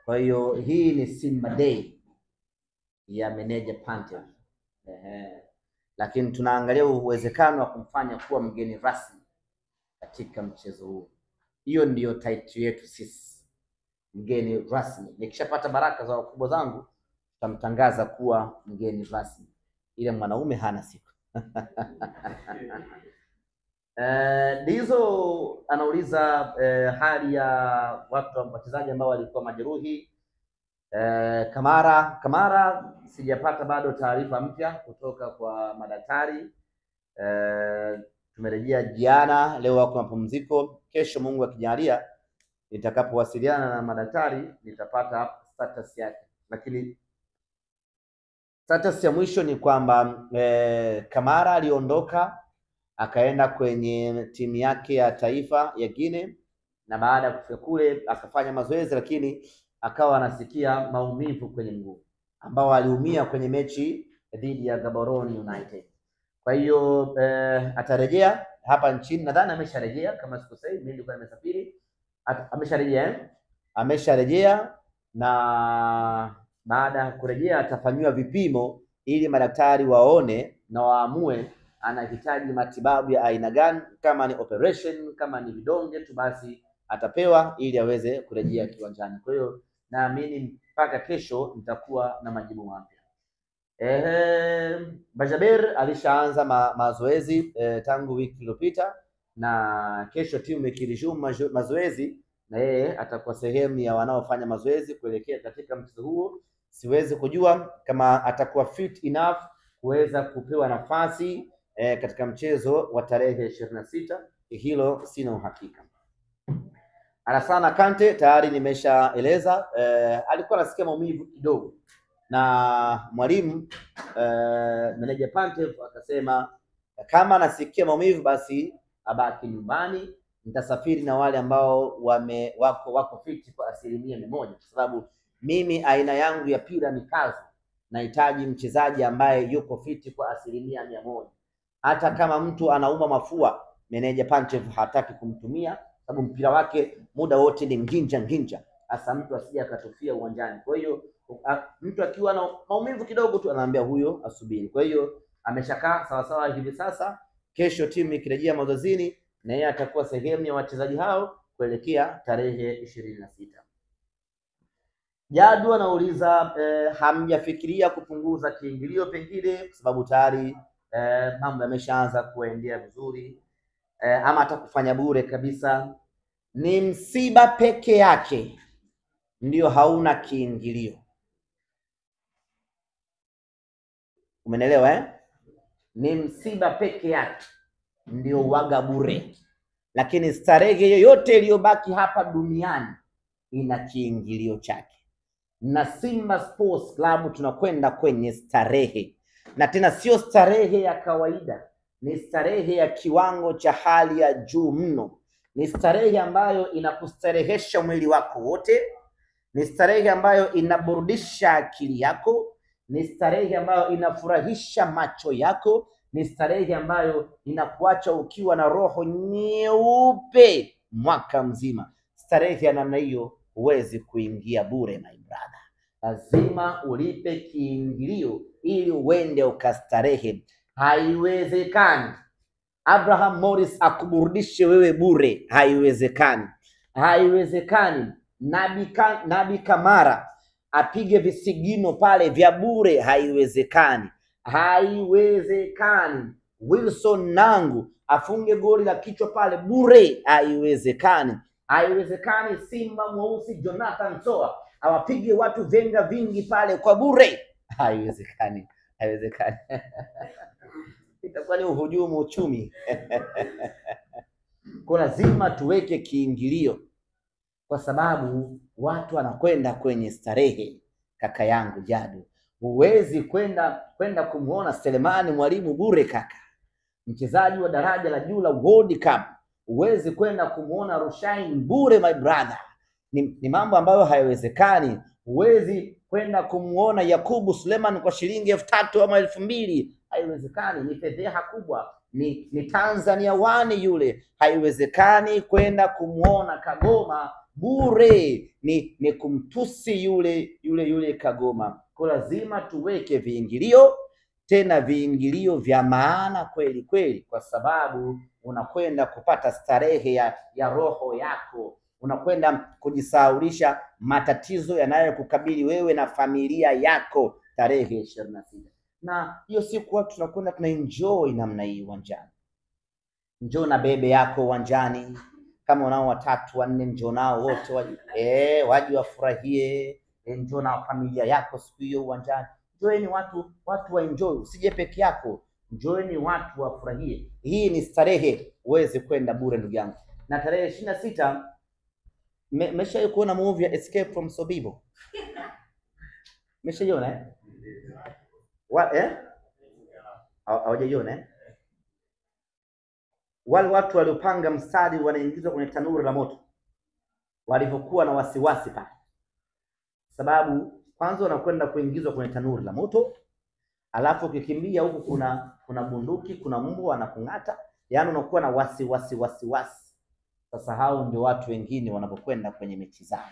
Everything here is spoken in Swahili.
Kwa hiyo hii ni Simba Day ya meneja Pantev. Lakini tunaangalia uwezekano wa kumfanya kuwa mgeni rasmi katika mchezo huu. Hiyo ndiyo title yetu sisi, mgeni rasmi. Nikishapata baraka za wakubwa zangu tutamtangaza kuwa mgeni rasmi, ile mwanaume hana siku. Dizo anauliza hali ya wachezaji ambao walikuwa majeruhi. Kamara sijapata bado taarifa mpya kutoka kwa madaktari. Tumerejea jana, leo wako mapumziko. Kesho Mungu akijalia, nitakapowasiliana na madaktari nitapata status yake, lakini status ya mwisho ni kwamba Kamara aliondoka akaenda kwenye timu yake ya taifa ya Guinea, na baada ya kufika kule akafanya mazoezi, lakini akawa anasikia maumivu kwenye mguu ambao aliumia kwenye mechi dhidi ya Gaborone United. Kwa hiyo atarejea hapa nchini, nadhani amesharejea kama sikosei, mimi nilikuwa nimesafiri. Amesharejea na baada ya kurejea atafanywa vipimo ili madaktari waone na waamue anahitaji matibabu ya aina gani. Kama ni operation, kama ni vidonge tu, basi atapewa ili aweze kurejea kiwanjani. Kwa hiyo naamini mpaka kesho nitakuwa na majibu mapya. Bajaber alishaanza mazoezi tangu wiki iliyopita, na kesho timu ikiresume mazoezi na yeye atakuwa sehemu ya wanaofanya mazoezi kuelekea katika mchezo huo. Siwezi kujua kama atakuwa fit enough kuweza kupewa nafasi katika mchezo wa tarehe 26. Hilo sina uhakika. Alassane Kante tayari nimeshaeleza, alikuwa anasikia maumivu kidogo, na mwalimu meneja Pantev akasema kama anasikia maumivu basi abaki nyumbani. Nitasafiri na wale ambao wako fit kwa 100%, kwa sababu mimi aina yangu ya pira mikazo nahitaji mchezaji ambaye yuko fit kwa 100%. Hata kama mtu anauma mafua, meneja Pantev hataki kumtumia, sababu mpira wake muda wote ni nginja, hasa mtu asije akatofia uwanjani. Kwa hiyo mtu akiwa na maumivu kidogo tu anaambia huyo asubiri. Kwa hiyo ameshakaa sawa sawa hivi sasa. Kesho timu ikirejea mazoezini na yeye atakuwa sehemu ya wachezaji hao kuelekea tarehe 26. Jadu anauliza hamjafikiria kupunguza kiingilio pengine, kwa sababu tayari mambo yameshaanza kuendea vizuri, ama hata kufanya bure kabisa? Ni msiba peke yake ndio hauna kiingilio, umenelewa Ni msiba peke yake ndio waga bure, lakini starehe yoyote iliyobaki hapa duniani ina kiingilio chake. Na Simba Sports Club tunakwenda kwenye starehe, na tena sio starehe ya kawaida, ni starehe ya kiwango cha hali ya juu mno. Ni starehe ambayo inakustarehesha mwili wako wote, ni starehe ambayo inaburudisha akili yako, ni starehe ambayo inafurahisha macho yako, ni starehe ambayo inakuacha ukiwa na roho nyeupe mwaka mzima. Starehe ya namna hiyo huwezi kuingia bure my brother, lazima ulipe kiingilio ili uende ukastarehe. Haiwezekani Abraham Morris akuburudishe wewe bure, haiwezekani. Haiwezekani Nabi Kamara apige visigino pale vya bure, haiwezekani. Haiwezekani Wilson Nangu afunge goli la kichwa pale bure, haiwezekani. Haiwezekani Simba mweusi Jonathan Soa awapige watu venga vingi pale kwa bure, haiwezekani. Haiwezekani. Itakuwa ni uhujumu uchumi. Kwa lazima tuweke kiingilio, kwa sababu watu wanakwenda kwenye starehe. Kaka yangu Jadu, huwezi kwenda kumuona Selemani Mwalimu bure kaka, mchezaji wa daraja la juu la World Cup. Huwezi kwenda kumuona Rushain bure my brother, ni mambo ambayo hayawezekani. Huwezi kwenda kumuona Yakubu Suleiman kwa shilingi 3,000 ama 2,000, haiwezekani. Ni fedheha kubwa, ni Tanzania wani yule. Haiwezekani kwenda kumuona Kagoma bure, ni kumtusi yule Kagoma. Kwa lazima tuweke viingilio, tena viingilio vya maana kweli kweli, kwa sababu unakwenda kupata starehe ya roho yako, unakwenda kujisahaulisha matatizo yanayokukabili wewe na familia yako tarehe 26. Na hiyo siku watu tunakwenda tunaenjoy namna hii uwanjani. Njoo na bebe yako uwanjani, kama unao 3 4, njoo nao wote waje wafurahie. Njoo na familia yako siku hiyo uwanjani. Njoeni watu wa enjoy, usije peke yako. Njoeni watu wafurahie. Hii ni starehe, uweze kwenda bure ndugu yangu. Na tarehe 26 mesha kuona movie ya Escape from Sobibo? Meshaona hawajaiona wale watu waliopanga mstari wanaingizwa kwenye tanuru la moto, walivyokuwa na wasiwasi pale, sababu kwanza wanakwenda kuingizwa kwenye tanuru la moto, alafu ukikimbia huku kuna bunduki, kuna mbwa anakung'ata, yaani unakuwa na wasiwasi. Sasa hao ndio watu wengine wanapokwenda kwenye mechi zao.